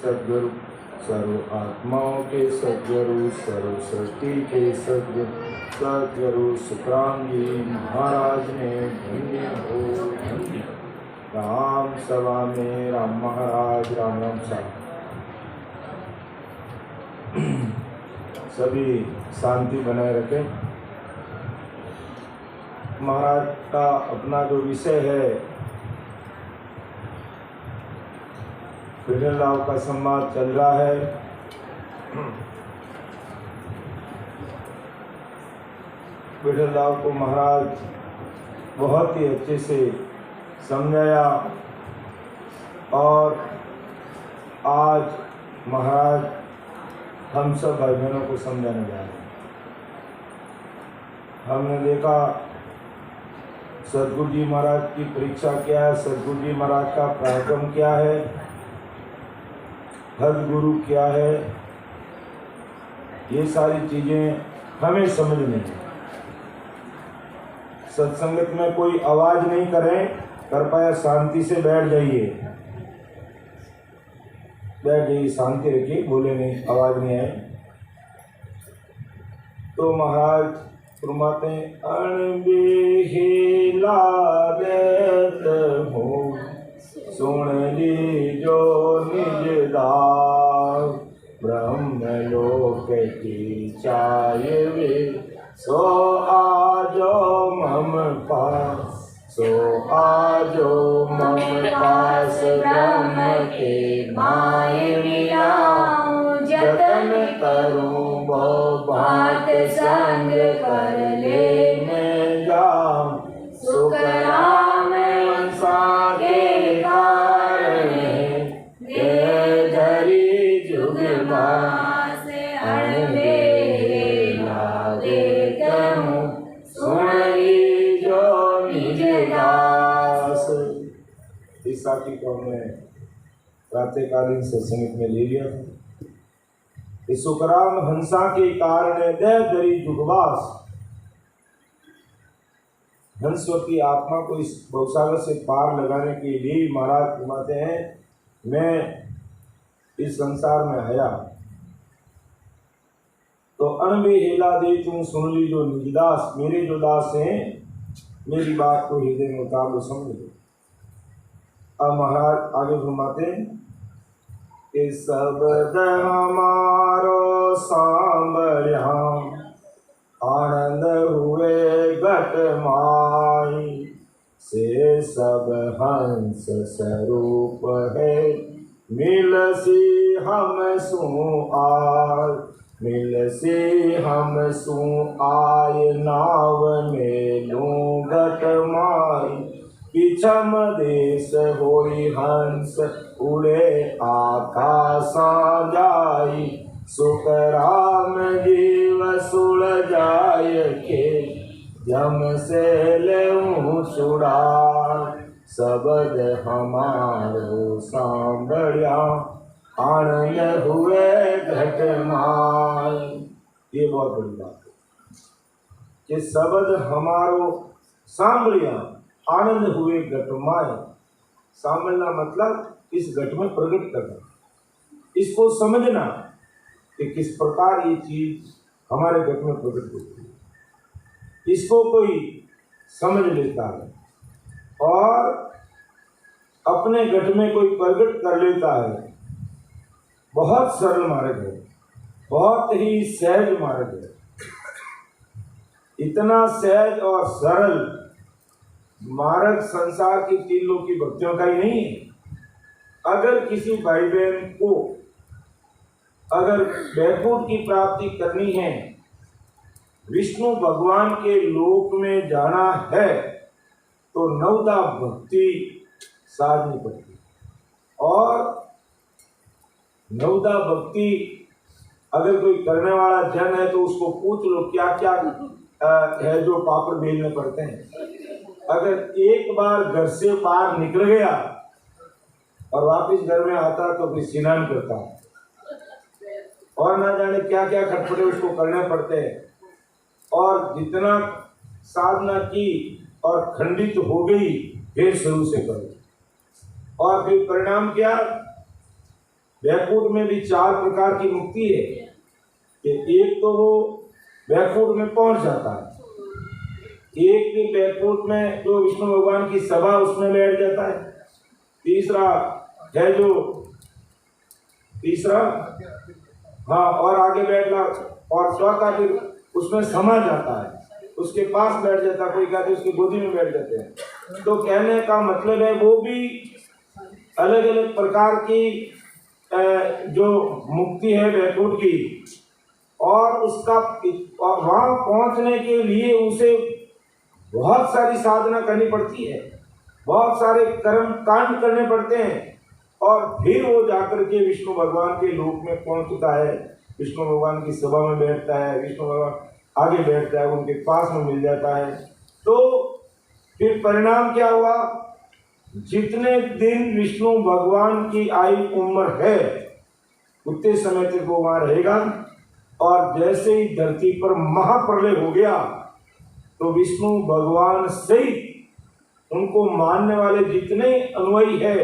सद्गुरु, सर्व आत्माओं के सद्गुरु, सर्व सृष्टि के सद्गुरु सुखराम जी महाराज ने धन्य हो धन्य। राम सभा में राम महाराज राम राम साहब सभी शांति बनाए रखें। महाराज का अपना जो विषय है विठल राव का संवाद चल रहा है। विठल राव को महाराज बहुत ही अच्छे से समझाया और आज महाराज हम सब भाई बहनों को समझाने जा रहे हैं। हमने देखा सद्गुरु जी महाराज की परीक्षा क्या है, सद्गुरु जी महाराज का पराक्रम क्या है, सद्गुरु क्या है, ये सारी चीजें हमें समझनी है। सत्संगत में कोई आवाज नहीं करें, कृपया शांति से बैठ जाइए, बैठ जाइए, शांति रखिए, बोले नहीं, आवाज नहीं आए। तो महाराज फरमाते हैं अनबेहिला देत हो सुन लीजो निज दास, ब्रह्म लोक की चाहिए सो आजो मम पास, सो आजो मम पास, ब्रह्म के माय मिलाऊं, जतन करूं वो बात संग कर लेने जाऊं, सुख राम वंशा के कारण दे धरी जुग बास, अनबेला देत हूँ सुन लीजो निज दास। इस साथी को हमने प्रातःकालीन सत्संग में ले लिया। सुखराम हंसा के कारण दे धरी जुगवास। हंसवती आत्मा को इस भवसागर से पार लगाने के लिए महाराज फरमाते हैं मैं इस संसार में आया। तो अनबेहिला दे तुम सुन ली जो निजदास, मेरे जो दास हैं मेरी बात को हृदय में उतार लो, समझ लो। अब महाराज आगे फरमाते हैं कि शब्द हमारो सांभळ्या, आनंद हुए घट माई, से सब हंस स्वरूप है, मिलसी हम सु आय, मिलसी हम सु आय, नाव में लूं घट माई, पिछम देश होई हंस उड़े आकाशा जाई, सुख राम जीव सुल जाय के, जम से लेऊं छुड़ा, शब्द हमारो सांभळ्या, आनंद हुए घट माई। ये बहुत बड़ी बात है कि शब्द हमारो सांभळ्या, आनंद हुए घट माई। सांभळना मतलब इस घट में प्रकट करना, इसको समझना कि किस प्रकार ये चीज हमारे घट में प्रकट होती है। इसको कोई समझ लेता है और अपने घट में कोई प्रकट कर लेता है, बहुत सरल मार्ग है, बहुत ही सहज मार्ग है। इतना सहज और सरल मार्ग संसार की तीन लोक की भक्तियों का ही नहीं है। अगर किसी भाई बहन को अगर वैकुंठ की प्राप्ति करनी है, विष्णु भगवान के लोक में जाना है, तो नवदा भक्ति साधनी पड़ती। और नवदा भक्ति अगर कोई करने वाला जन है तो उसको पूछ लो क्या क्या है जो पापड़ बेलने पड़ते हैं। अगर एक बार घर से बाहर निकल गया और वापिस घर में आता तो फिर स्नान करता और ना जाने क्या क्या खटपटे उसको करने पड़ते हैं। और जितना साधना की और खंडित हो गई फिर शुरू से करो। और फिर परिणाम क्या वैकुंठ में भी 4 प्रकार की मुक्ति है कि एक तो वो वैकुंठ में पहुंच जाता है, एक भी वैकुंठ में जो विष्णु भगवान की सभा उसमें बैठ जाता है, तीसरा है जो हाँ और आगे बैठना, और चौथा फिर उसमें समा जाता है, उसके पास बैठ जाता है, कोई कहते हैं उसकी गोदी में बैठ जाते हैं। तो कहने का मतलब है वो भी अलग अलग प्रकार की जो मुक्ति है वैकुंठ की, और उसका और वहां पहुंचने के लिए उसे बहुत सारी साधना करनी पड़ती है, बहुत सारे कर्म कांड करने पड़ते हैं, और फिर वो जाकर के विष्णु भगवान के लोक में पहुंचता है, विष्णु भगवान की सभा में बैठता है, विष्णु भगवान आगे बैठता है, उनके पास में मिल जाता है। तो फिर परिणाम क्या हुआ, जितने दिन विष्णु भगवान की आयु उम्र है उतने समय तक वो वहां रहेगा, और जैसे ही धरती पर महाप्रलय हो गया तो विष्णु भगवान सहित उनको मानने वाले जितने अनुयायी है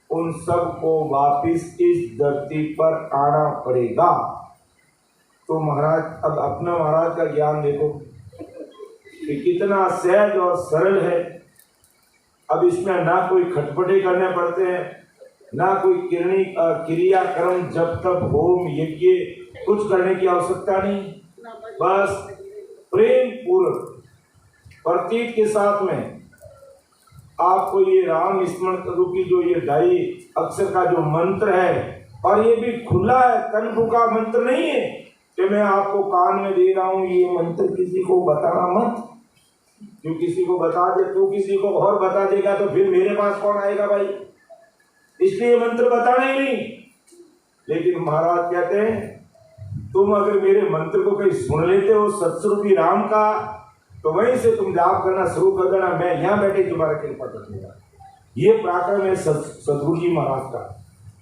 उन सबको वापिस इस धरती पर आना पड़ेगा। तो महाराज अब अपना महाराज का ज्ञान देखो कि कितना सहज और सरल है। अब इसमें ना कोई खटपटे करने पड़ते हैं, ना कोई क्रियाक्रम जब तक होम यज्ञ कुछ करने की आवश्यकता नहीं, बस प्रेम पूर्वक प्रतीक के साथ में आपको ये राम स्मरण रूपी जो ये 2.5 अक्षर का जो मंत्र है, और ये भी खुला है, कन्फू का मंत्र नहीं है कि मैं आपको कान में दे रहा हूं ये मंत्र किसी को बताना मत, जो किसी को बता दे तो किसी को और बता देगा तो फिर मेरे पास कौन आएगा भाई, इसलिए मंत्र बताना ही नहीं। लेकिन महाराज कहते हैं तुम अगर मेरे मंत्र को कहीं सुन लेते हो सत्स्वरूपी राम का, तो वहीं से तुम जाप करना शुरू कर देना, मैं यहाँ बैठे तुम्हारा कृपा कर दूंगा। ये पराक्रम है सद्गुरु जी महाराज का,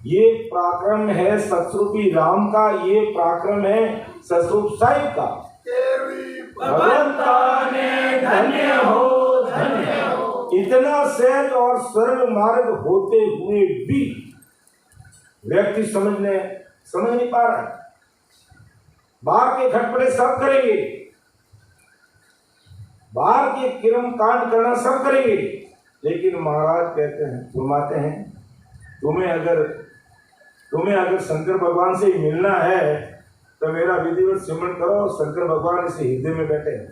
ये पराक्रम है सत्स्वरूपी राम का, ये पराक्रम है सतस्वरूप साहिब का। भगवंता ने धन्य हो, इतना सहज और सरल मार्ग होते हुए भी व्यक्ति समझ नहीं पा रहा है। बाहर के खटपटे सब करेंगे, बाहर के कर्म कांड करना सब करेंगे, लेकिन महाराज कहते हैं फरमाते हैं तुम्हें अगर शंकर भगवान से मिलना है तो मेरा विधिवत सिमरण करो। शंकर भगवान इस हृदय में बैठे हैं,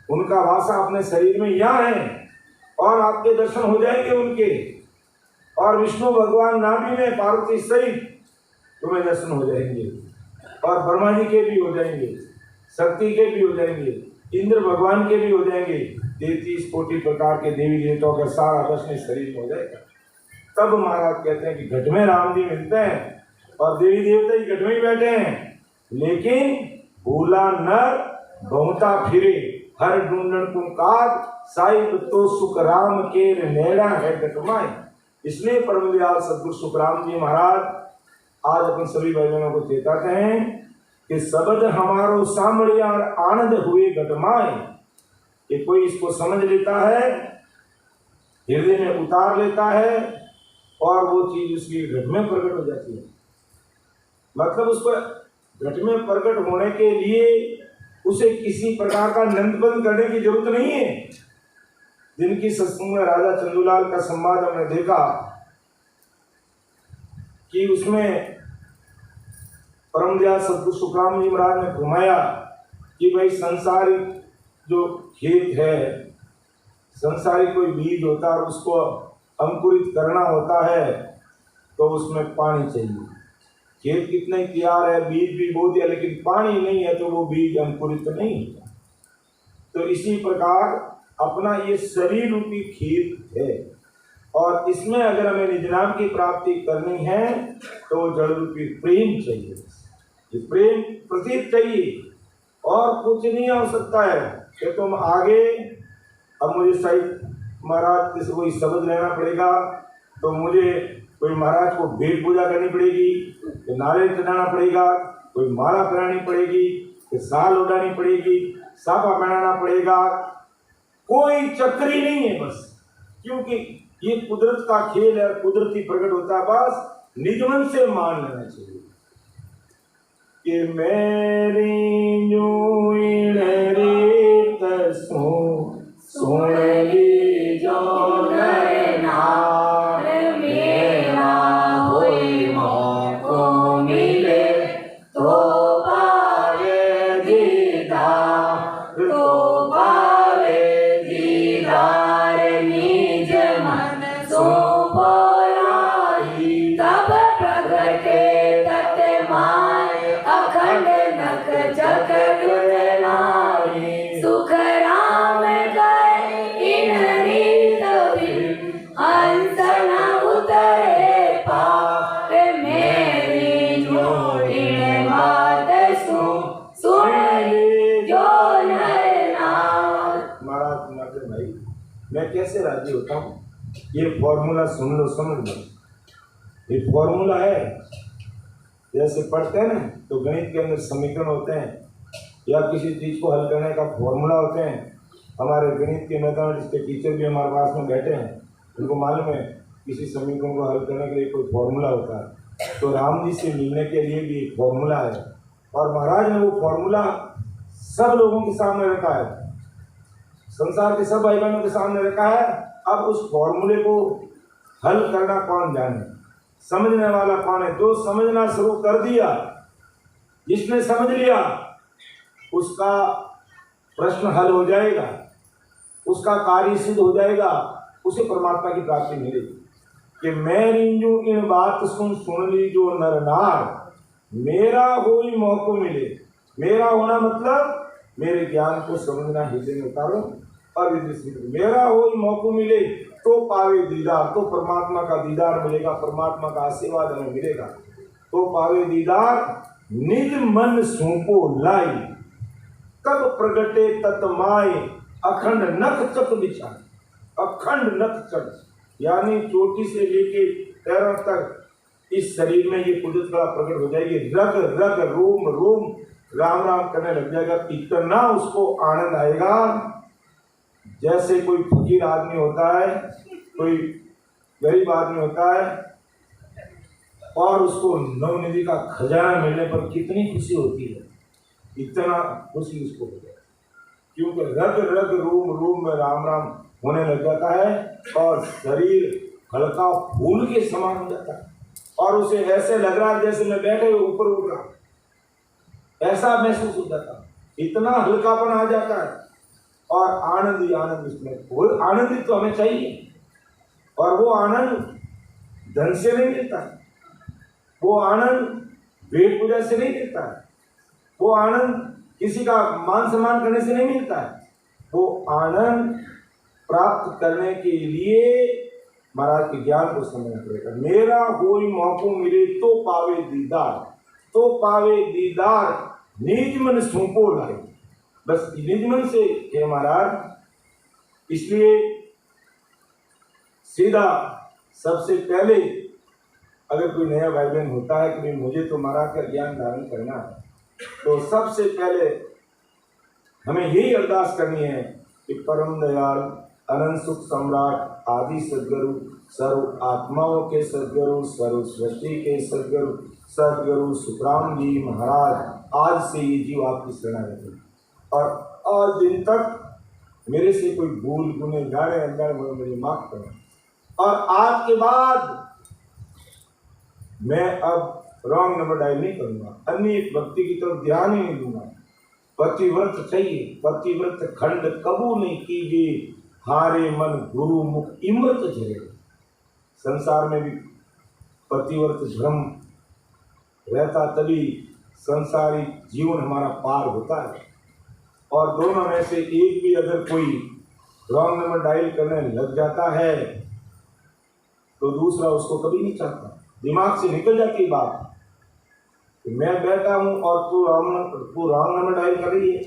उनका वासा अपने शरीर में यहाँ है, और आपके दर्शन हो जाएंगे उनके, और विष्णु भगवान नाभि में पार्वती सहित तुम्हें दर्शन हो जाएंगे, और ब्रह्मा जी के भी हो जाएंगे, शक्ति के भी हो जाएंगे, इंद्र भगवान के भी हो जाएंगे, 33 कोटि प्रकार के देवी देवताओं का सारा दर्शन शरीर में हो जाएगा। तब महाराज कहते हैं कि घट में राम जी मिलते हैं और देवी देवता ही घट में ही बैठे हैं, लेकिन भूला नर बहुता फिरे हर ढूंढन पुकार साहिब तो सुख राम के नेड़ा है घटमाए। इसलिए परम दयाल सद्गुरु सुखराम जी महाराज आज अपन सभी भाई बहनों को चेताते हैं कि शब्द हमारो सामरिया और आनंद हुए घटमाए। कि कोई इसको समझ लेता है, हृदय में उतार लेता है, और वो चीज उसकी घट में प्रकट हो जाती है। मतलब उसको घट में प्रकट होने के लिए उसे किसी प्रकार का नंदबंद करने की जरूरत नहीं है। जिनकी सत्संग में राजा चंदूलाल का संवाद हमने देखा कि उसमें परम दयाल सद्गुरु सुखराम जी महाराज ने घुमाया कि भाई संसारिक जो खेत है, संसारिक कोई बीज होता है, उसको अंकुरित करना होता है तो उसमें पानी चाहिए। खेत कितना ही तैयार है, बीज भी बो दिया, लेकिन पानी नहीं है तो वो बीज अंकुरित नहीं होता। तो इसी प्रकार अपना ये शरीर रूपी खेत है, और इसमें अगर हमें निज नाम की प्राप्ति करनी है तो जड़ रूपी प्रेम चाहिए। ये प्रेम प्रतीत चाहिए, और कुछ नहीं हो सकता है कि तुम आगे अब मुझे सही महाराज से कोई शब्द लेना पड़ेगा, तो मुझे कोई महाराज को भेंट पूजा करनी पड़ेगी, तो नारियल चढ़ाना पड़ेगा, कोई माला पहनानी पड़ेगी, तो साल उड़ानी पड़ेगी, साफा पहनाना पड़ेगा। कोई चक्री नहीं है बस, क्योंकि ये कुदरत का खेल है, कुदरती प्रकट होता है। बस निजमन से मान लेना चाहिए कि मेरी जो रीत सुन ली जो नर नार, मेरा होई मौको मिले तो पावे दीदार, तो पावे दीदार, निज मन सौंपो राही, तब प्रगटे तत माय, अखंड नख चक्र नाई, सुख राम गए इन रीत बिन, हंस न उतरे पार, मेरी जोड़िन बात सुन ली जो नर नार। महाराज भाई, मैं कैसे राजी होता हूँ, ये फॉर्मूला सुन लो, समझ लो। ये फॉर्मूला है, जैसे पढ़ते हैं ना तो गणित के अंदर समीकरण होते हैं या किसी चीज़ को हल करने का फॉर्मूला होते हैं। हमारे गणित के मैथमेटिक्स के टीचर भी हमारे पास में बैठे हैं, उनको मालूम है किसी समीकरण को हल करने के लिए कोई फॉर्मूला होता है। तो राम जी से मिलने के लिए भी एक फॉर्मूला है, और महाराज ने वो फॉर्मूला सब लोगों के सामने रखा है, संसार के सब भाई बहनों के सामने रखा है। अब उस फॉर्मूले को हल करना कौन जाने, समझने वाला कौन है। जो समझना शुरू कर दिया, जिसने समझ लिया, उसका प्रश्न हल हो जाएगा, उसका कार्य सिद्ध हो जाएगा, उसे परमात्मा की प्राप्ति मिलेगी। कि मैं रिंजू इन बात सुन ली जो नर नार, मेरा होई मौको मिले। मेरा होना मतलब मेरे ज्ञान को समझना, हृदय में उतारो और मेरा होई मौको मिले तो पावे दीदार, तो परमात्मा का दीदार मिलेगा, परमात्मा का आशीर्वाद हमें मिलेगा। तो पावे दीदार, निज मन सौंपो लाई, तब प्रगटे तत्माय, अखंड नख चक बिछाए। अखंड नख चक यानी चोटी से लेके पैरों तक इस शरीर में ये कुदरत का प्रकट हो जाएगी। रग रग रोम रोम राम राम करने लग जाएगा। इतना उसको आनंद आएगा, जैसे कोई फकीर आदमी होता है, कोई गरीब आदमी होता है और उसको नवनिधि का खजाना मिलने पर कितनी खुशी होती है, इतना खुशी उसको हो जाए, क्योंकि रग रग रोम रोम में राम राम होने लग जाता है और शरीर हल्का फूल के समान हो जाता है और उसे ऐसे लग रहा है जैसे मैं बैठे हुए ऊपर उड़ रहा, ऐसा महसूस हो जाता है। इतना हल्कापन आ जाता है और आनंद ही आनंद उसमें। वो आनंद तो हमें चाहिए, और वो आनंद धन से नहीं मिलता है, वो आनंद वेद पूजा से नहीं मिलता है, वो आनंद किसी का मान सम्मान करने से नहीं मिलता है। वो आनंद प्राप्त करने के लिए महाराज के ज्ञान को समझना पड़ेगा। मेरा कोई मौको मिले तो पावे दीदार, तो पावे दीदार, निज मन सौंपो लाई। बस निज मन से हे महाराज। इसलिए सीधा सबसे पहले अगर कोई नया भाई बहन होता है कि मुझे तो महाराज का ज्ञान धारण करना है, तो सबसे पहले हमें यही अरदास करनी है कि परम दयाल अनंत सुख सम्राट आदि सदगुरु, सर्व आत्माओं के सदगुरु, सर्व सृष्टि के सदगुरु, सदगुरु सुखराम जी महाराज, आज से ये जीव आपकी शरणागत है और आज दिन तक मेरे से कोई भूल गुने जाने अनजाने मुझे माफ करें। और आज के बाद मैं अब रॉन्ग नंबर डायल नहीं करूंगा, अन्य भक्ति की तरफ ध्यान ही नहीं दूंगा। पतिव्रत चाहिए, पतिव्रत खंड कबू नहीं कीजिए, हारे मन गुरु मुख इमृत झरे। संसार में भी पतिव्रत धर्म रहता तभी संसारी जीवन हमारा पार होता है। और दोनों में से एक भी अगर कोई रॉन्ग नंबर डायल करने लग जाता है तो दूसरा उसको कभी नहीं चाहता, दिमाग से निकल जाती बात कि मैं बैठा हूँ और तू रॉन्ग नंबर डायल कर रही है,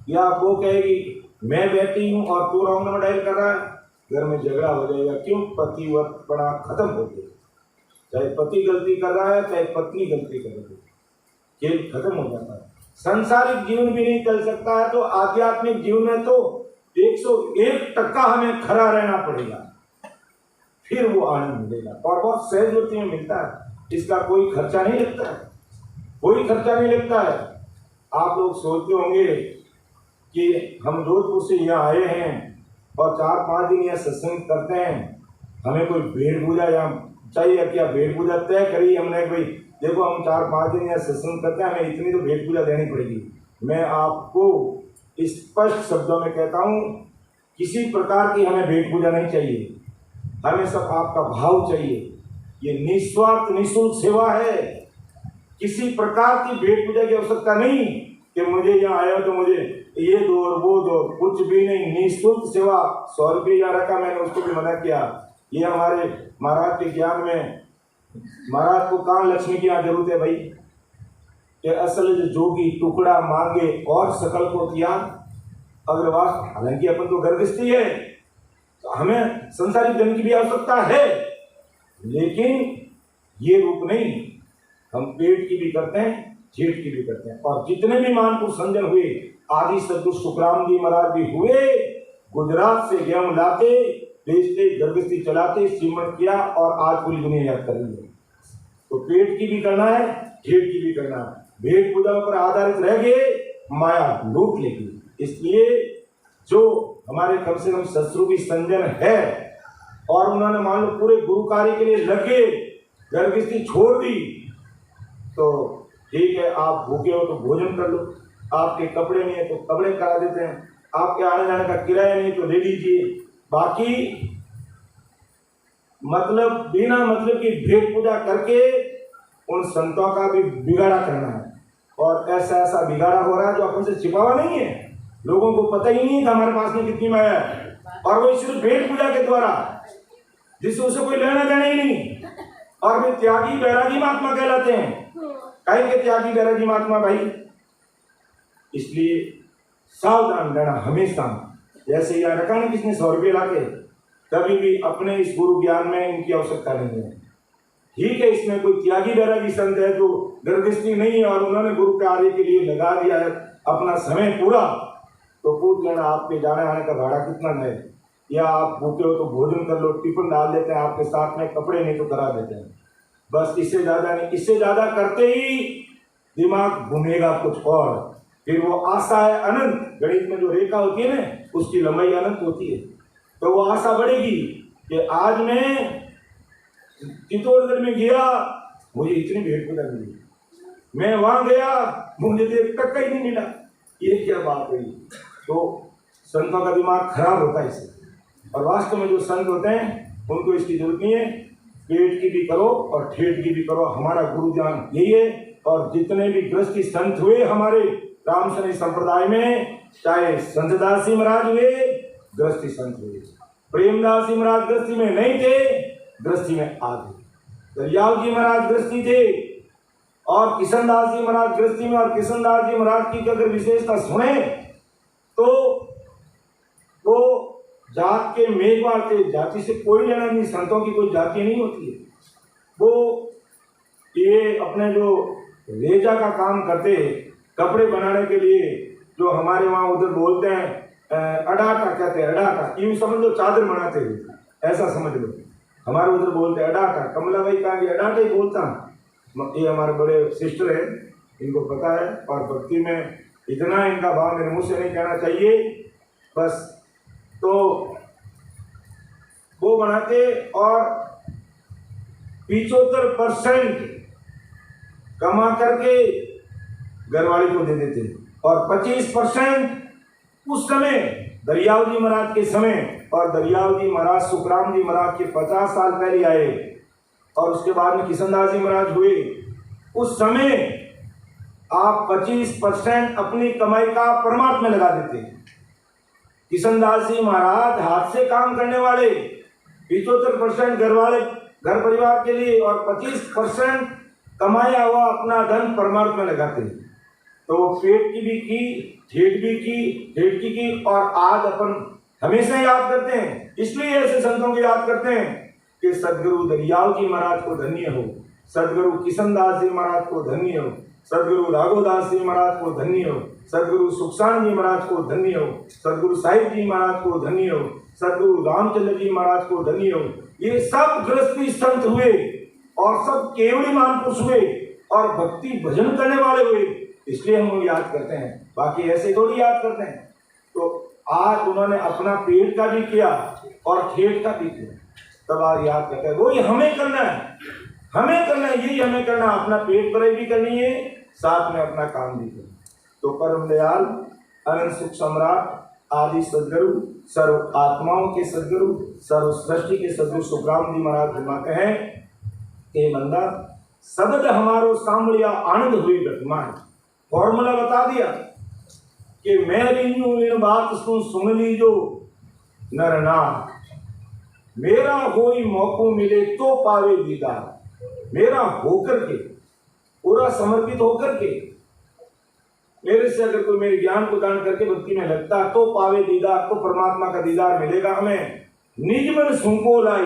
या वो कहेगी मैं बैठी हूँ और तू रॉन्ग नंबर डायल कर रहा है। घर में झगड़ा हो जाएगा। क्यों? पतिव्रतपना खत्म हो गया। चाहे पति गलती कर रहा है चाहे पत्नी गलती कर रही है, खेल खत्म हो जाता है। सांसारिक जीवन भी नहीं चल सकता है तो आध्यात्मिक जीवन में तो 101% हमें खड़ा रहना पड़ेगा, फिर वो आनंद मिलेगा। और बहुत सहज वृत्ति में मिलता है। इसका कोई खर्चा नहीं लगता है, कोई खर्चा नहीं लगता है। आप लोग सोचते होंगे कि हम जोधपुर से यहाँ आए हैं और 4-5 दिन यहाँ सत्संग करते हैं, हमें कोई भेंट पूजा या चाहिए क्या? भेंट पूजा तय करी हमने, भाई देखो हम 4-5 दिन यहाँ सत्संग करते हैं, हमें इतनी तो भेंट पूजा देनी पड़ेगी। मैं आपको स्पष्ट शब्दों में कहता हूँ, किसी प्रकार की हमें भेंट पूजा नहीं चाहिए, हमें सब आपका भाव चाहिए। ये निस्वार्थ निःशुल्क सेवा है, किसी प्रकार की भेंट पूजा की आवश्यकता नहीं कि मुझे यहाँ आया तो मुझे ये दो और वो दो, कुछ भी नहीं। निःशुल्क सेवा। 100 रुपये यहाँ रखा मैंने, उसको भी मना किया। ये हमारे महाराज के ज्ञान में, महाराज को कहाँ लक्ष्मी की यहाँ जरूरत है भाई? कि असल जोगी टुकड़ा मांगे और सकल को त्याग। अगर वास्तव, हालांकि अपन तो गर्भस्थी है तो हमें संसारिक धन की भी आवश्यकता है, लेकिन ये रूप नहीं। हम पेट की भी करते हैं, जेठ की भी करते हैं। और जितने भी मानपुर संजन हुए, आदि सदगुरु सुखराम जी महाराज भी हुए, गुजरात से गेहूं लाते, बेचते, गर्भस्थी चलाते, श्रीमंत किया और आज पूरी दुनिया याद कर रही है। तो पेट की भी करना है, जेठ की भी करना है। भेंट पूजा पर आधारित रह गए, माया लूट लेगी। इसलिए जो हमारे कम से कम शत्रु भी संजन है और उन्होंने मान लो पूरे गुरु कार्य के लिए लगे, गर्भस्थी छोड़ दी, तो ठीक है, आप भूखे हो तो भोजन कर लो, आपके कपड़े नहीं है तो कपड़े करा देते हैं, आपके आने जाने का किराया नहीं तो ले लीजिए। बाकी मतलब बिना मतलब की भेंट पूजा करके उन संतों का भी बिगाड़ा करना है। और ऐसा ऐसा बिगाड़ा हो रहा है जो अपन से छिपावा नहीं है, लोगों को पता ही नहीं था हमारे पास में कितनी माया है, और वो सिर्फ भेंट पूजा के द्वारा, जिससे उसे कोई लेना देना ही नहीं। और वे त्यागी बैरागी महात्मा कहलाते हैं। कहीं के त्यागी बैरागी महात्मा भाई? इसलिए सावधान रहना हमेशा। जैसे यहाँ रखा ना किसने 100 रुपये लाके, कभी भी अपने इस गुरु ज्ञान में इनकी आवश्यकता नहीं है। ठीक है, इसमें कोई त्यागी बैरागी संत है जो गर्भस्थी नहीं है और उन्होंने गुरु कार्य के लिए लगा दिया है अपना समय पूरा, तो पूछ लेना आपके जाने आने का भाड़ा कितना है, या आप भूखे हो तो भोजन कर लो, टिफिन डाल देते हैं आपके साथ में, कपड़े नहीं तो करा देते हैं, बस इससे ज़्यादा नहीं। इससे ज़्यादा करते ही दिमाग घूमेगा कुछ और, फिर वो आशा है अनंत। गणित में जो रेखा होती है ना, उसकी लंबाई अनंत होती है, तो वो आशा बढ़ेगी कि आज मैं चित्तौड़गढ़ में गया, मुझे इतनी भेंट पूजा मिली, मैं वहां गया, मुझे तो 1 टक्का ही नहीं मिला, ये क्या बात हुई? तो संतों का दिमाग खराब होता है इससे। और वास्तव में जो संत होते हैं उनको इसकी जरूरत नहीं है, पेट की भी करो और ठेठ की भी करो, हमारा गुरु ज्ञान यही है। और जितने भी गृहस्थी संत हुए हमारे रामशनी संप्रदाय में, चाहे संतदास जी महाराज हुए, गृहस्थी संत हुए, प्रेमदास जी महाराज गृहस्थी में नहीं थे, गृहस्थी में आ गए, दरियाव जी महाराज गृहस्थी थे और किशनदास जी महाराज गृहस्थी में। और किशनदास जी महाराज की अगर विशेषता सुने तो वो जात के मेघवाड़ थे, जाति से कोई लेना नहीं, संतों की कोई जाति नहीं होती है। वो ये अपने जो रेजा का काम करते, कपड़े बनाने के लिए, जो हमारे वहाँ उधर बोलते हैं अडाटा कहते हैं, अडाटा यूँ समझ लो, चादर बनाते हैं, ऐसा समझ लो। हमारे उधर बोलते हैं अडाटा, कमला भाई कहा कि अडाटा ही बोलता। ये हमारे बड़े सिस्टर हैं, इनको पता है, और भक्ति में इतना इनका भाव मेरे मुँह से नहीं कहना चाहिए बस। तो वो बनाते और 75% कमा करके घरवाली को दे देते और 25% उस समय दरियाव जी महाराज के समय, और दरियाव जी महाराज सुखराम जी महाराज के 50 साल पहले आए और उसके बाद में किशनदास जी महाराज हुए। उस समय आप 25% अपनी कमाई का परमार्थ में लगा देते। किशनदास जी महाराज हाथ से काम करने वाले, 75% घर परिवार के लिए और 25% कमाया हुआ अपना धन परमार्थ में लगाते। तो पेट की भी की, ठेठ की और आज अपन हमेशा याद करते हैं। इसलिए ऐसे संतों को याद करते हैं कि सदगुरु दरियाव जी महाराज को धन्य हो, सदगुरु किशनदास जी महाराज को धन्य हो, सदगुरु राघोदास जी महाराज को धन्य हो, सदगुरु सुखसान जी महाराज को धन्य हो, सदगुरु साहिब जी महाराज को धन्य हो, सदगुरु रामचंद्र जी महाराज को धन्य हो। ये सब गृहस्थी संत हुए और सब केवली महापुरुष हुए और भक्ति भजन करने वाले हुए, इसलिए हम उन्हें याद करते हैं, बाकी ऐसे थोड़ी याद करते हैं। तो आज उन्होंने अपना पेट का भी किया और खेत का भी किया, तब आज याद करते हैं। वही हमें करना है, हमें करना है, यही हमें करना, अपना पेट भराई भी करनी है, साथ में अपना काम भी करना। तो परम दयाल अनंत सुख सम्राट आदि सदगुरु, सर्व आत्माओं के सदगुरु, सर्व सृष्टि के सदगुरु सुखराम जी महाराज फरमाते हैं कि बंदा सदद हमारो सांभलिया आनंद हुई घटमाए। फॉर्मूला बता दिया कि मैं इन बात सुन लीजो नर नाम, मेरा कोई मौको मिले तो पावे दीदार। मेरा होकर के, पूरा समर्पित होकर के, मेरे से अगर कोई मेरे ज्ञान को दान करके भक्ति में लगता तो पावे दीदार, तो परमात्मा का दीदार मिलेगा हमें। निज मन सुंको लाई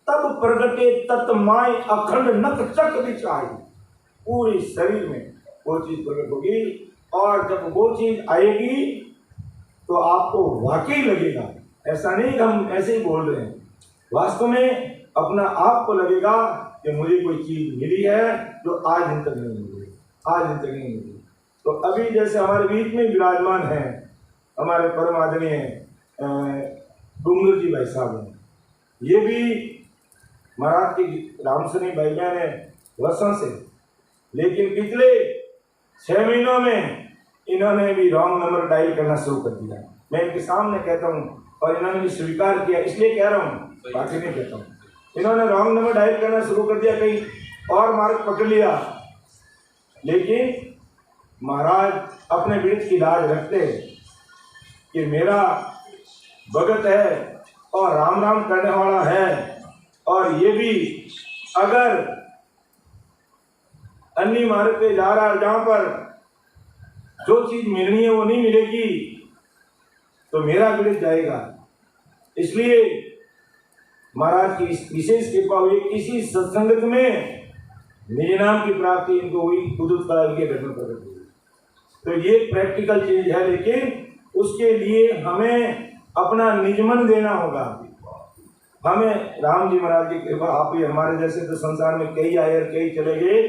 तब प्रगटे तत्माय अखंड नक चक बिछाई। पूरे शरीर में वो चीज प्रकट होगी, और जब वो चीज आएगी तो आपको वाकई लगेगा, ऐसा नहीं कि हम ऐसे ही बोल रहे हैं, वास्तव में अपना आप को लगेगा कि मुझे कोई चीज मिली है जो आज दिन तक नहीं मिली, आज दिन तक नहीं मिली। तो अभी जैसे हमारे बीच में विराजमान है हमारे परम आदरणीय डूंगर जी भाई साहब हैं, ये भी महाराज की रामसनी भाई बहन है वर्षों से, लेकिन पिछले 6 महीनों में इन्होंने भी रॉन्ग नंबर डायल करना शुरू कर दिया। मैं इनके सामने कहता हूँ और इन्होंने भी स्वीकार किया, इसलिए कह रहा हूँ, बाकी नहीं कहता हूँ। इन्होंने रॉन्ग नंबर डायल करना शुरू कर दिया, कहीं और मार्ग पकड़ लिया, लेकिन महाराज अपने बीच की लाज रखते कि मेरा भगत है और राम राम करने वाला है, और ये भी अगर अन्य मार्ग पे जा रहा है जहां पर जो चीज मिलनी है वो नहीं मिलेगी तो मेरा गिरज जाएगा। इसलिए महाराज की विशेष कृपा हुई, किसी सत्संगत में निज नाम की प्राप्ति इनको हुई, खुद के घर में प्रकट हुई। तो ये प्रैक्टिकल चीज है, लेकिन उसके लिए हमें अपना निजमन देना होगा। हमें राम जी महाराज की कृपा, आप ही हमारे जैसे तो संसार में कई आए और कई चले गए,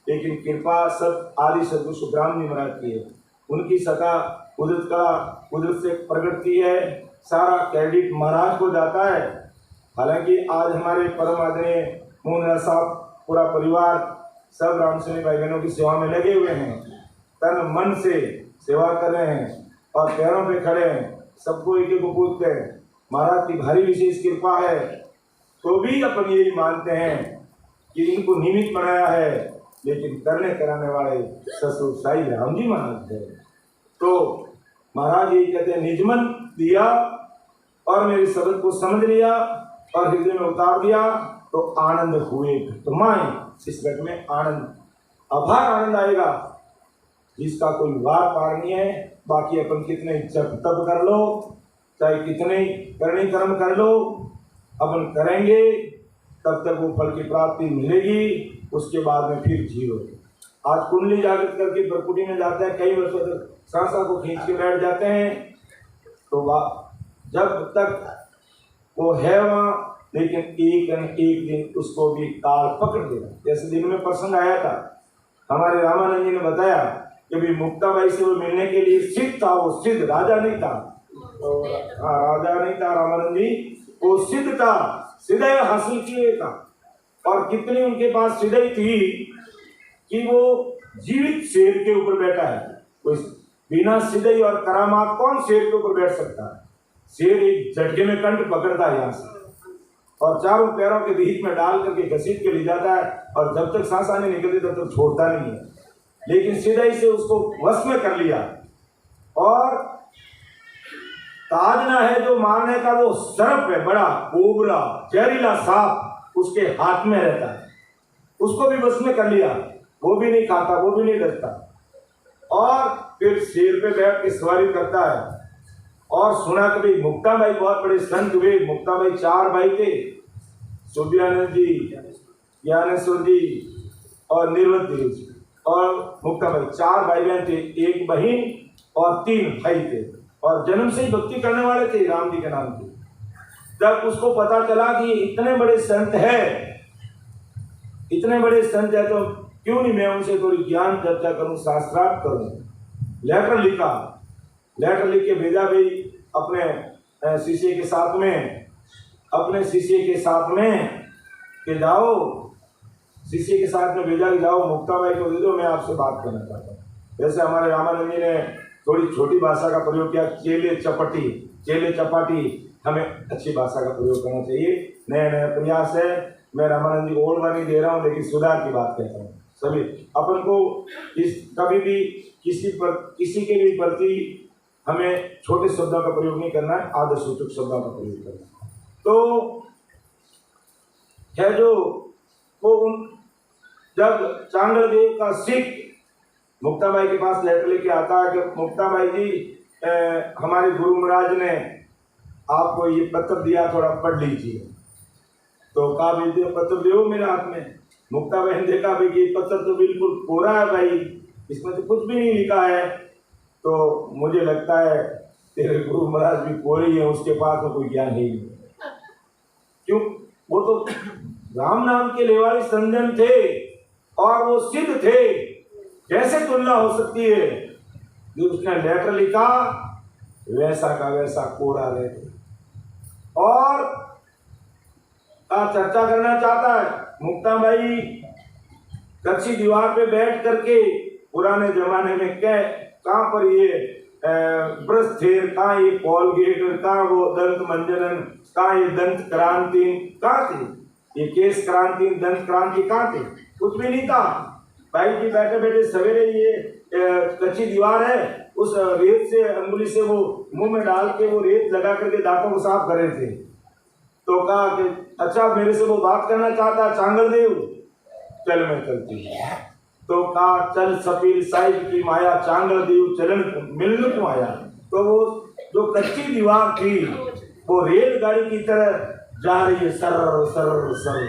लेकिन कृपा सब आदि सदगुरु सुखराम जी महाराज की है। उनकी सका कुदरत से प्रकट की है, सारा क्रेडिट महाराज को जाता है। हालांकि आज हमारे परम आदरणीय मोहन साहब, पूरा परिवार, सब रामसनी भाई बहनों की सेवा में लगे हुए हैं, तन मन से सेवा कर रहे हैं और पैरों पे खड़े हैं, सबको एक एक को पूछते हैं। महाराज की भारी विशेष कृपा है, तो भी अपन यही मानते हैं कि इनको निमित्त बनाया है, लेकिन करने कराने वाले ससुर साई राम जी महाराज है। तो महाराज ये कहते हैं निजमन दिया और मेरे शब्द को समझ लिया और हृदय में उतार दिया तो आनंद हुए घटमाए। इस घट में आनंद, अभार आनंद आएगा जिसका कोई वार पार नहीं है। बाकी अपन कितने जप तप कर लो, चाहे कितने करनी कर्म कर लो, अपन करेंगे तब तक वो फल की प्राप्ति मिलेगी, उसके बाद में फिर जीरो। आज कुंडली जागृत करके प्रकुटी में जाते हैं, कई वर्षों तक सांसा को खींच के बैठ जाते हैं, तो जब तक वो है वहाँ, लेकिन एक दिन उसको भी काल पकड़ देगा। जैसे दिन में प्रसंग आया था, हमारे रामानंद जी ने बताया कि भी मुक्ताबाई से वो मिलने के लिए सिद्ध था, वो सिद्ध राजा नहीं था, तो राजा नहीं था रामानंद जी, वो सिद्ध था, सिद्धय हासिल किए था। और कितनी उनके पास सिद्धि थी कि वो जीवित शेर के ऊपर बैठा है। कोई बिना सिद्धि और करामात कौन शेर के ऊपर बैठ सकता है? शेर एक झटके में कंठ पकड़ता है यहाँ से और चारों पैरों के बीच में डाल करके घसीट के ले जाता है, और जब तक सांस आने निकलती तब तक छोड़ता नहीं है। लेकिन सिद्धि से उसको वश में कर लिया। और ताजना है जो मारने का, वो सर्प है, बड़ा कोबरा जहरीला सांप उसके हाथ में रहता है, उसको भी वश में कर लिया। वो भी नहीं खाता, वो भी नहीं डरता, और फिर शेर पे बैठ के सवारी करता है। और सुना कि भाई मुक्ताबाई बहुत बड़े संत हुए। मुक्ताबाई 4 भाई थे, सुब्यानंद जी, ज्ञानेश्वर जी और निर्वत जी, और मुक्ताबाई 4 भाई बहन थे, 1 बहन और 3 भाई थे, और जन्म से ही भक्ति करने वाले थे राम जी के नाम की। जब उसको पता चला कि इतने बड़े संत है इतने बड़े संत है तो क्यों नहीं मैं उनसे थोड़ी ज्ञान चर्चा करूं, शास्त्रार्थ करूं। लेटर लिखा, लेटर लिख के भेजा भाई अपने शिष्य के साथ में, अपने शिष्य के साथ में कि जाओ, शिष्य के साथ में भेजा कि जाओ मुक्ताबाई को दे दो, मैं आपसे बात करना चाहता हूँ। जैसे हमारे रामानंद जी ने थोड़ी छोटी भाषा का प्रयोग किया, चेले चपटी, चेले चपाटी, हमें अच्छी भाषा का प्रयोग करना चाहिए। नया नया प्रयास है, मैं रामानंद जी को ओल्ड वार्निंग दे रहा हूँ लेकिन सुधार की बात कहता हूँ। सभी अपन को इस कभी भी किसी के भी प्रति हमें छोटे शब्दों का प्रयोग नहीं करना है, आदर्शसूचक शब्दों का प्रयोग करना है। तो है जो वो जब चांगड़ देव का सिख मुक्ताबाई के पास लेटर लेके आता है कि मुक्ताबाई जी हमारे गुरु महाराज ने आपको ये पत्र दिया, थोड़ा पढ़ लीजिए। तो कहा भाई पत्र दो मेरे हाथ में। मुक्ताबाई ने देखा भाई ये पत्र तो बिल्कुल कोरा है भाई, इसमें तो कुछ भी नहीं लिखा है, तो मुझे लगता है तेरे गुरु महाराज भी कोरे ही है, उसके पास तो कोई ज्ञान नहीं है। क्यों? वो तो राम नाम के लेवाली संजन थे और वो सिद्ध थे, कैसे तुलना हो सकती है? जो उसने लेटर लिखा वैसा का वैसा कोरा रहे और चर्चा करना चाहता है। मुक्ताबाई कच्ची दीवार पे बैठ करके पुराने जमाने में कहाँ पर ये ब्रश थे, कहाँ ये कॉलगेट, कहाँ वो दंत मंजनन, कहाँ ये दंत क्रांति, कहाँ थे ये केस क्रांति, दंत क्रांति, कहाँ थे? कुछ भी नहीं था। भाई जी बैठे बैठे सवेरे ये कच्ची दीवार है, उस रेत से अंगुली से वो मुंह में डाल के वो रेत लगा करके दांतों को साफ कर रहे थे। तो कहा कि अच्छा मेरे से वो बात करना चाहता है चांगड़ देव, चल मैं चलती हूँ। तो कहा चल सपील साहिब की माया, चांगड़ देव चलन मिलने को आया। तो वो जो कच्ची दीवार थी वो रेलगाड़ी की तरह जा रही है, सर सर सर।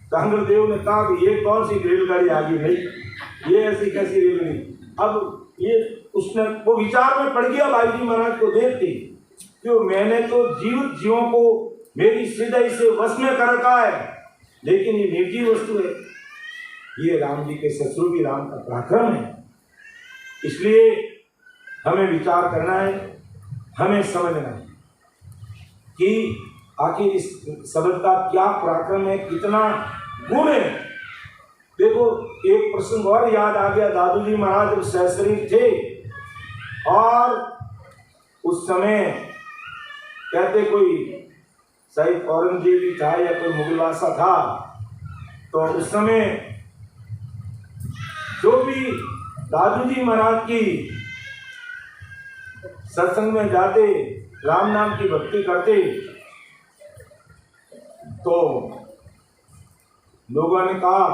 चांगड़ देव ने कहा कि ये कौन सी रेलगाड़ी आ गई भाई, ये ऐसी कैसी रेलगाड़ी? अब ये उसने वो विचार में पड़ गया भाई जी महाराज को देखते, क्यों मैंने तो जीवित जीवों को मेरी हृदय से वश में कर रखा है, लेकिन ये निर्जीव वस्तु है। ये राम जी के ससुर भी राम का पराक्रम है। इसलिए हमें विचार करना है, हमें समझना है कि आखिर इस शब्द का क्या पराक्रम है, कितना गुण है। देखो एक प्रसंग और याद आ गया। दादू जी महाराज जब सहशरीर थे और उस समय कहते कोई शायद औरंगजेब भी था या कोई मुगल बादशाह था, तो उस समय जो भी दादू जी महाराज की सत्संग में जाते, राम नाम की भक्ति करते, तो लोगों ने कहा,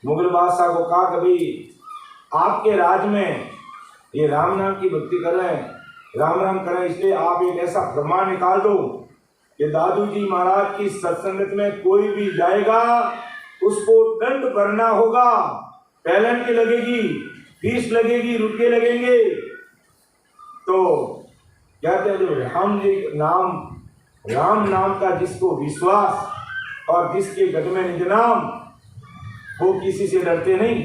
मुगल बादशाह को कहा कि भाई आपके राज में ये राम नाम की भक्ति कर रहे हैं, राम राम कर रहे हैं, इसलिए आप एक ऐसा फरमान निकाल दो कि दादू जी महाराज की सत्संगत में कोई भी जाएगा उसको दंड भरना होगा, पेनल्टी लगेगी, फीस लगेगी, रुपये लगेंगे। तो कहते हैं जो राम नाम का जिसको विश्वास और जिसके गट में निज नाम, वो किसी से डरते नहीं,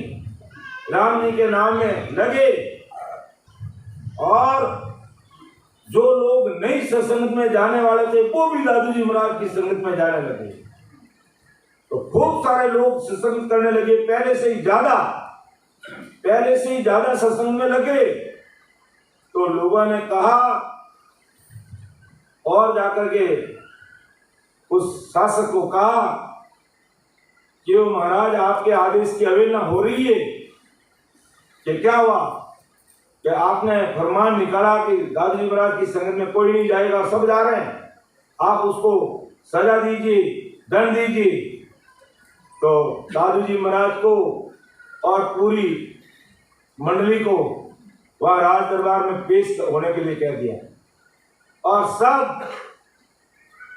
राम जी के नाम में लगे। और जो लोग नई सत्संग में जाने वाले थे वो भी दादू जी महाराज की संगत में जाने लगे, तो खूब सारे लोग सत्संग करने लगे, पहले से ही ज्यादा सत्संग में लगे। तो लोगों ने कहा और जाकर के उस शासक को कहा कि वो महाराज आपके आदेश की अवहेलना हो रही है। कि क्या हुआ कि आपने फरमान निकाला कि दादू जी महाराज की संगत में कोई नहीं जाएगा, सब जा रहे हैं, आप उसको सजा दीजिए, दंड दीजिए। तो दादू जी महाराज को और पूरी मंडली को वह राज दरबार में पेश होने के लिए कह दिया और सब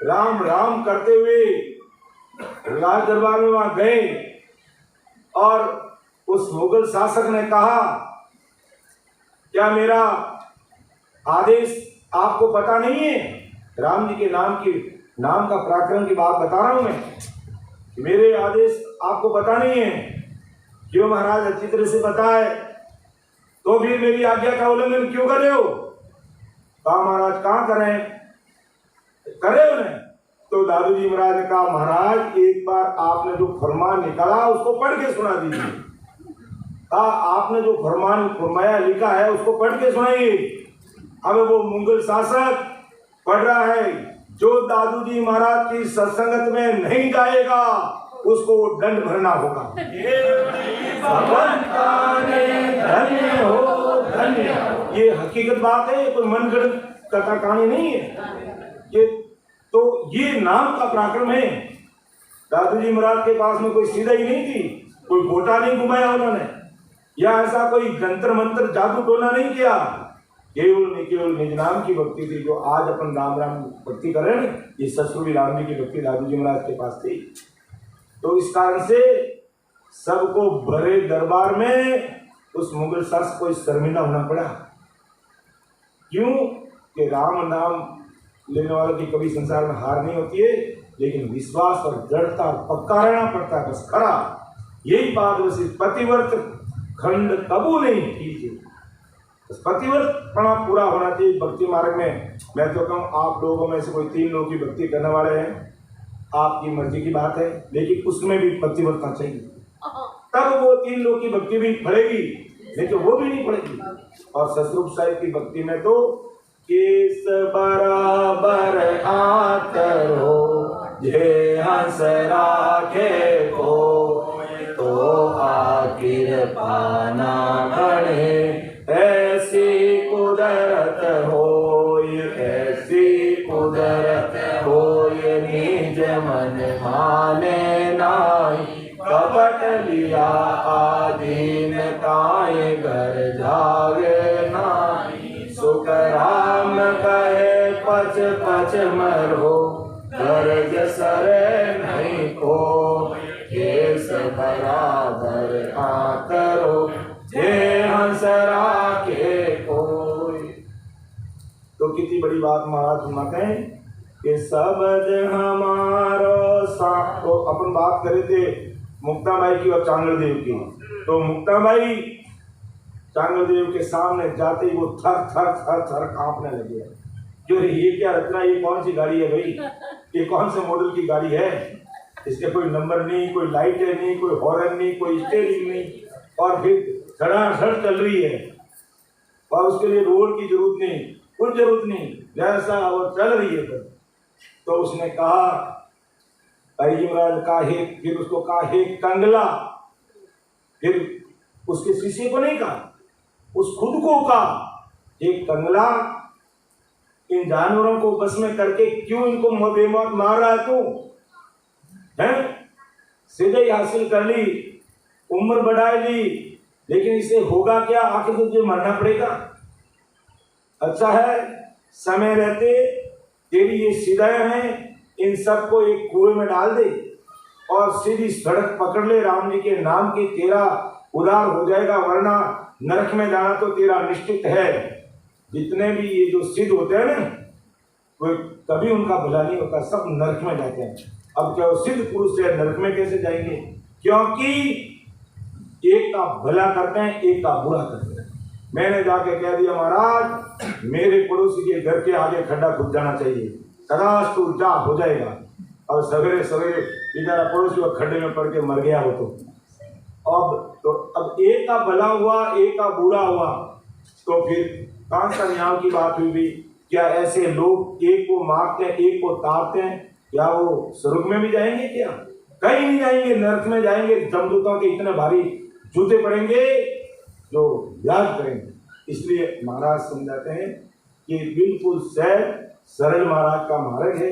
राम राम करते हुए राज दरबार में वहां गए। और उस मुगल शासक ने कहा, क्या मेरा आदेश आपको पता नहीं है? राम जी के नाम का पराक्रम की बात बता रहा हूं मैं। मेरे आदेश आपको पता नहीं है? क्यों महाराज? अच्छी तरह से पता है, तो फिर मेरी आज्ञा का उल्लंघन क्यों कर रहे हो? कहा महाराज कहाँ करें, करे उन्हें? तो दादू जी महाराज ने कहा महाराज एक बार आपने जो फरमान निकाला उसको पढ़ के सुना दीजिए। कहा आपने जो फरमान फरमाया लिखा है उसको पढ़ के सुनाइए। अब वो मुगल शासक पढ़ रहा है, जो दादू जी महाराज की सत्संगत में नहीं जाएगा उसको दंड भरना होगा। धन्य हो धन्य। ये हकीकत बात है, कोई मनगढ़ंत कथा कहानी नहीं है ये। तो ये नाम का पराक्रम है। दादू जी महाराज के पास में कोई सीधा ही नहीं थी, कोई गोटा नहीं घुमाया उन्होंने, या ऐसा कोई जंतर मंत्र जादू टोना नहीं किया। केवल निज नाम की भक्ति थी। जो आज अपन राम राम भक्ति कर रहे हैं, ये ससुरी राम जी की भक्ति दादू जी महाराज के पास थी। तो इस कारण से सबको भरे दरबार में उस मुगल शासक को शर्मिंदा होना पड़ा। क्यों? कि राम नाम लेने वालों की कभी संसार में हार नहीं होती है, लेकिन विश्वास और दृढ़ता और पक्का रहना पड़ता है, बस खड़ा। यही बात वैसे पतिव्रत खंड कबू नहीं कीजिए, बस पतिव्रतपना पूरा होना चाहिए भक्ति मार्ग में। मैं तो कहूँ आप लोगों में से कोई 3 लोगों की भक्ति करने वाले हैं, आपकी मर्जी की बात है, लेकिन उसमें भी पतिव्रता चाहिए, तब वो 3 लोगों की भक्ति भी पड़ेगी, नहीं तो वो भी नहीं पड़ेगी। और ससरूप साहिब की भक्ति में तो किस बराबर आतर हो जे हंस राखे को, तो आखिर पाना बने ऐसी कुदरत हो, ऐसी कुदरत हो। निज मन माने नाई कपट लिया आदीन ताए घर जागे नाई। सुख राम कहे पच पच मरो गर्ज सरे नहीं को, केस बराबर आतरो जे हंस राखे कोई। तो कितनी बड़ी बात महाराज सुनाते हैं कि शब्द हमारो सा। तो अपन बात करे थे मुक्ताबाई की और चांगल देव की। तो मुक्ताबाई चांगल देव के सामने जाते ही वो थर थर थर थर कांपने लगे। जो ये क्या रचना, ये कौन सी गाड़ी है भाई, ये कौन से मॉडल की गाड़ी है? इसके कोई नंबर नहीं, कोई लाइटें नहीं, कोई हॉर्न नहीं, कोई स्टीयरिंग नहीं, और फिर धड़ाधड़ चल रही है, और उसके लिए रोड की जरूरत नहीं, कुछ जरूरत नहीं, जैसा वो चल रही है। तो उसने कहा, भाई जी महाराज का हे, फिर उसको कहा हे कंगला, फिर उसके शिष्य को नहीं कहा, उस खुद को कहा, एक कंगला, इन जानवरों को बस में करके क्यों इनको बेमौत मार रहा है तू? हैं? सीधे हासिल कर ली, उम्र बढ़ा ली, लेकिन इसे होगा क्या? आखिर तुझे मरना पड़ेगा। अच्छा है समय रहते तेरी ये सीधाएं हैं, इन सबको एक कुएं में डाल दे और सीधी सड़क पकड़ ले राम जी के नाम की, तेरा उद्धार हो जाएगा, वरना नरक में जाना तो तेरा निश्चित है। जितने भी ये जो सिद्ध होते हैं ना, वो कभी उनका भला नहीं होता, सब नरक में जाते हैं। अब क्या वो सिद्ध पुरुष है नरक में कैसे जाएंगे? क्योंकि एक का भला करते हैं, एक का बुरा करते हैं। मैंने जाके कह दिया महाराज मेरे पड़ोसी के घर के आगे खड्डा खुद जाना चाहिए, सदाश तू जा हो जाएगा। अब सवेरे सवेरे बेचारा पड़ोसी वो खड्डे में पड़ के मर गया हो। अब एक का भला हुआ, एक का बुरा हुआ, तो फिर कौन सा न्याय की बात हुई भी? क्या ऐसे लोग एक को मारते हैं, एक को ताड़ते हैं, क्या वो स्वर्ग में भी जाएंगे? क्या कहीं नहीं जाएंगे, नरक में जाएंगे। जमदूतों के इतने भारी जूते पड़ेंगे जो याद करेंगे। इसलिए महाराज समझाते हैं कि बिल्कुल सहज सरल महाराज का मार्ग है,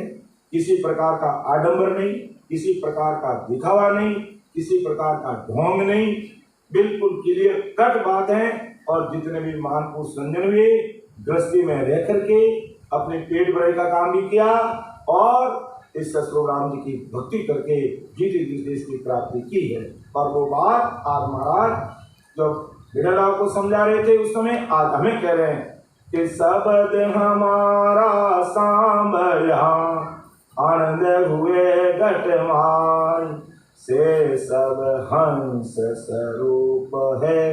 किसी प्रकार का आडंबर नहीं, किसी प्रकार का दिखावा नहीं, किसी प्रकार का ढोंग नहीं, बिल्कुल क्लियर कट बात है। और जितने भी महापुरुष संजन हुए गृहस्थी में रह करके अपने पेट भरे का काम भी किया और इस ससुर राम जी की भक्ति करके जीते जीते इसकी प्राप्ति की है। और वो बात आज महाराज जब भिड़ालाल को समझा रहे थे उस समय, आज हमें कह रहे हैं कि शब्द हमारा सांभया आनंद हुए घटवाई। से सब हंस स्वरूप है,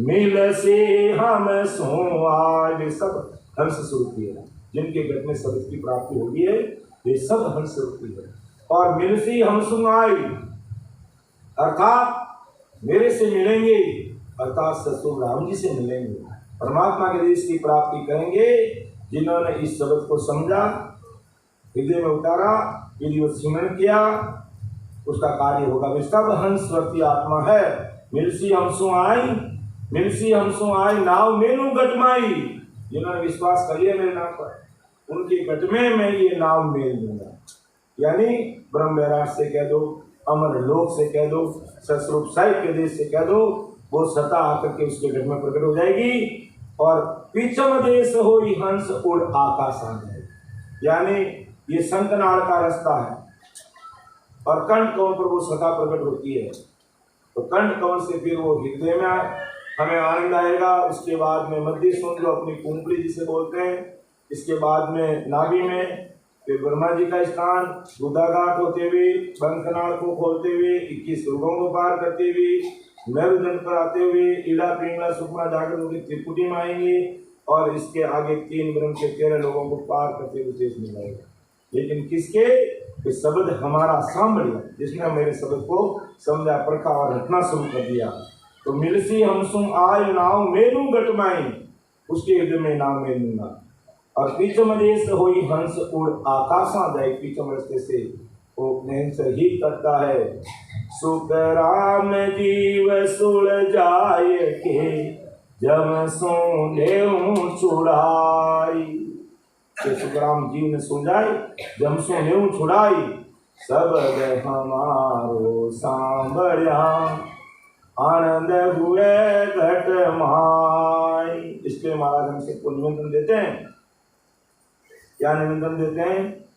मिल से हम सो आए। सब हंस स्वरूपी है, जिनके गट में शब्द की प्राप्ति होगी है वे सब हंस स्वरूपी है। और मिल से हम सो आए अर्थात मेरे से मिलेंगे, अर्थात सतगुरु राम जी से मिलेंगे, परमात्मा के देश की प्राप्ति करेंगे। जिन्होंने इस शब्द को समझा, हृदय में उतारा, यदि वो सिमरण किया, उसका कार्य होगा। वे सब हंसवती आत्मा है। मिलसी हमसो आई, मिलसी हमसो आई नाव मेनू गटमाई। जिन्होंने विश्वास कर लिया मेरे नाम पर, उनके गट में मैं ये नाव मेल दूंगा। यानी ब्रह्म बैराज से कह दो, अमर लोक से कह दो, सस्वरूप साहिब के देश से कह दो, वो सता आकर के उसके घर में प्रकट हो जाएगी। और पीछम देश होई हंस उड़ आकाश आ जाए। यानी ये संतनाड़ का रास्ता है और कंठ कमल पर वो सता प्रकट होती है। तो कंठ कमल से फिर वो हृदय में हमें आनंद आएगा। उसके बाद में मध्य सुन जो अपनी कुंपली जिसे बोलते हैं, इसके बाद में नाभि में, फिर ब्रह्मा जी का स्थान बुद्धाघाट होते हुए, बंकनाड़ को खोलते हुए, 21 युगों को पार करते हुए, मेरुदंड पर आते हुए, ईड़ा पिंगला सुखना जाकर उनकी त्रिपुटी में आएंगे और इसके आगे 3 ब्रह्म के 13 लोगों को पार करते हुए देश में जाएगा। लेकिन किसके? इस शब्द हमारा सामने, जिसने मेरे शब्द को समझा, परखा और रखना शुरू कर दिया। तो मिलसी हमसुम आय नाव मेनू गटमाई, उसके हृदय में नाव मेनूंगा। और पीछम देश होई हंस उड़ आकाशा जाए। पीछम रस्ते से वो हंस ही करता है। सुख राम जीव सुलझाए के, जब सो लेऊं छुड़ाई। सुखराम जीव ने सुलझाई, जब सो लेऊं छुड़ाई। सब हमारो सांभळ्या, आनंद हुए घट माई। इसलिए महाराज हम सबको निमंत्रण देते हैं। क्या निमंत्रण देते हैं?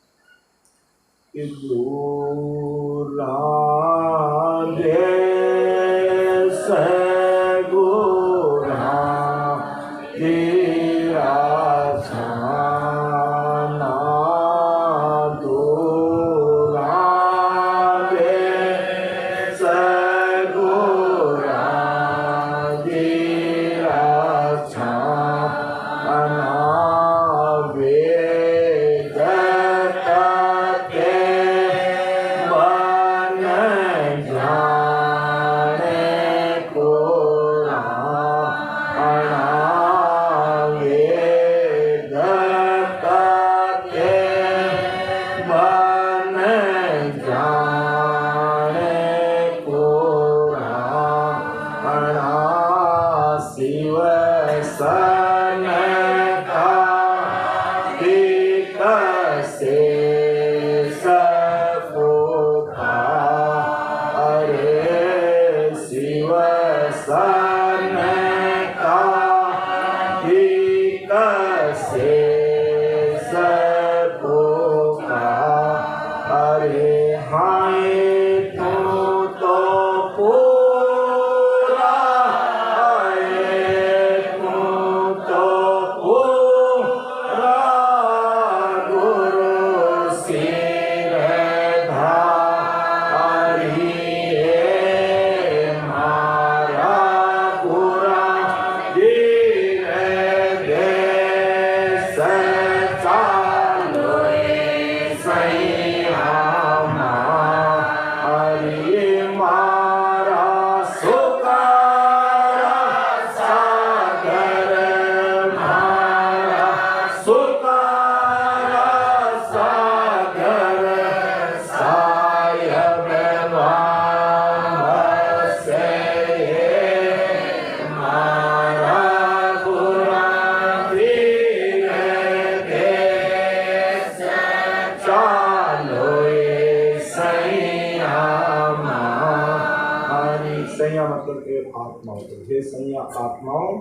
कि आत्माओं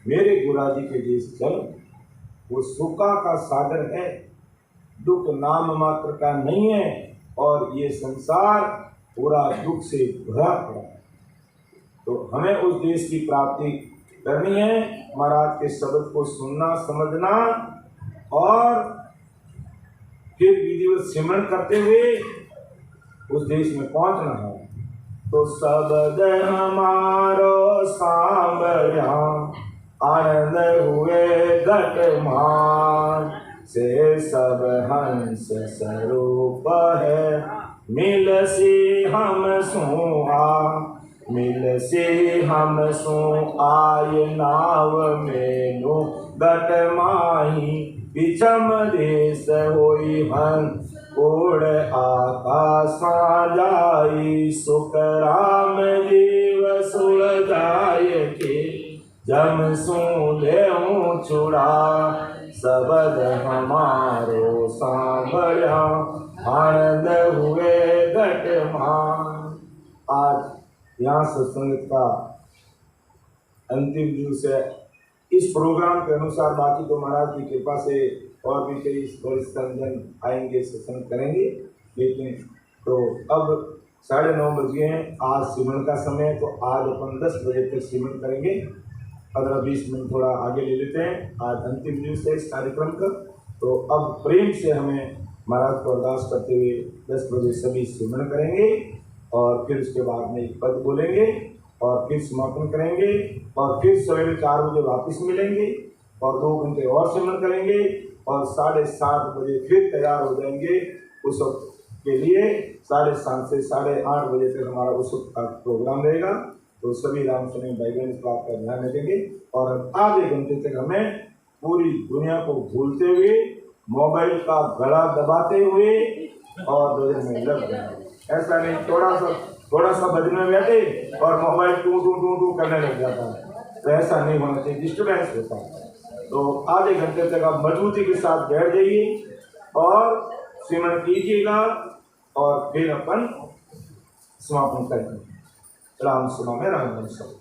मेरे गुराजी के देश चल। वो सुखा का सागर है, दुख नाम मात्र का नहीं है। और ये संसार पूरा दुख से भरा पड़ा है। तो हमें उस देश की प्राप्ति करनी है। महाराज के शब्द को सुनना, समझना और फिर विधिवत सिमरण करते हुए उस देश में पहुंचना है। तो शब्द हमारो सांभळ्या आनंद हुए घटमान से सब हंस स्वरूप है मिल से हम सुहा मिल से हम सो आय नाव मेनु गट माही विषम देश होई हंस ओढ़ आकाशा जाई सुख राम जीव सुलझाय के जम सो लेऊं छुड़ा शब्द हमारो सांभळ्या आनंद हुए घटमान। आज यहाँ सत्संग का अंतिम दिवस है। इस प्रोग्राम के अनुसार बाकी तो महाराज की कृपा से और भी कई वरिष्ठ जन आएंगे, सत्संग करेंगे, लेकिन तो अब 9:30 बज गए हैं। आज सिमरन का समय है, तो आज अपन 10 बजे तक सिमरन करेंगे। 15-20 मिनट थोड़ा आगे ले लेते हैं। आज अंतिम दिवस है इस कार्यक्रम का, तो अब प्रेम से हमें महाराज को अरदास करते हुए 10 बजे सभी सिमरन करेंगे और फिर उसके बाद में एक पद बोलेंगे और फिर समापन करेंगे और फिर सवेरे 4 बजे वापस मिलेंगे और 2 घंटे और सिमरन करेंगे और 7:30 बजे फिर तैयार हो जाएंगे उस वक्त के लिए। 7:30 से 8:30 बजे तक हमारा उस वक्त का प्रोग्राम रहेगा। तो सभी राम स्वामी भाई बहन इस बात का ध्यान रखेंगे और आधे घंटे तक हमें पूरी दुनिया को भूलते हुए, मोबाइल का गला दबाते हुए और भजन में लग जाएंगे। ऐसा नहीं थोड़ा सा भजन में बैठे और मोबाइल टू टू टू टू करने लग जाता है, तो ऐसा नहीं होना चाहिए, डिस्टर्बेंस होता है। तो आधे घंटे तक आप मजबूती के साथ बैठ जाइए और सिमरन कीजिएगा और फिर अपन समापन करेंगे। राम सुना में राम सब।